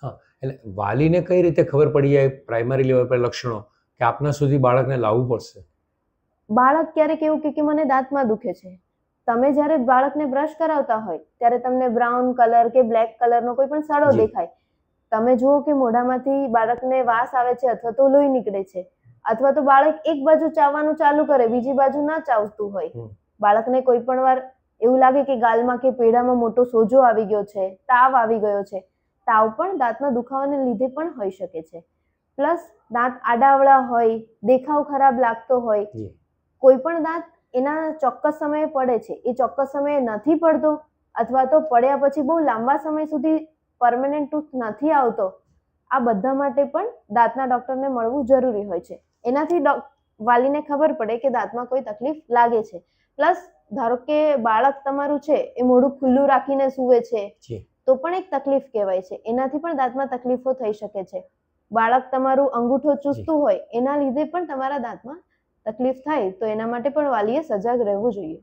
હા, એટલે વાલીને કઈ રીતે ખબર પડી જાય પ્રાઇમરી લેવલ પર લક્ષણો કે આપના સુધી બાળકને લાવવું પડશે? બાળક ક્યારેક એવું કે મને દાંતમાં દુખે છે. તમે જ્યારે બાળકને બ્રશ કરાવતા હોય ત્યારે તમને બ્રાઉન કલર કે બ્લેક કલરનો કોઈ પણ સડો જી. દેખાય. તમે જુઓ કે મોઢામાંથી બાળકને વાસ આવે છે અથવા તો લોહી નીકળે છે અથવા તો બાળક એક બાજુ ચાવવાનું ચાલુ કરે બીજી બાજુ ના ચાવતું હોય. હમ. બાળકને કોઈ પણ વાર એવું લાગે કે ગાલમાં કે પેઢામાં મોટો સોજો આવી ગયો છે, તાવ આવી ગયો છે. તાવ પણ દાંતના દુખાવાને લીધે પણ હોઈ શકે છે. પ્લસ દાંત આડાઅવળા હોય, દેખાવ ખરાબ લાગતો હોય, જી. કોઈ પણ દાંત એના ચોક્કસ સમયે પડે છે, એ ચોક્કસ સમયે નથી પડતો અથવા તો પડ્યા પછી બહુ લાંબા સમય સુધી પરમેનન્ટ ટૂથ નથી આવતો, આ બધા માટે પણ દાંતના ડોક્ટરને મળવું જરૂરી હોય છે. એનાથી વાલીને ખબર પડે કે દાંતમાં કોઈ તકલીફ લાગે છે. પ્લસ ધારો કે બાળક તમારું છે એ મોઢું ખુલ્લું રાખીને સૂવે છે જી. તો પણ એક તકલીફ કહેવાય છે. એનાથી પણ દાંતમાં તકલીફો થઈ શકે છે. બાળક તમારું અંગૂઠો ચૂસતું હોય એના લીધે પણ તમારા દાંતમાં તકલીફ થાય તો એના માટે પણ વાલીએ સજાગ રહેવું જોઈએ.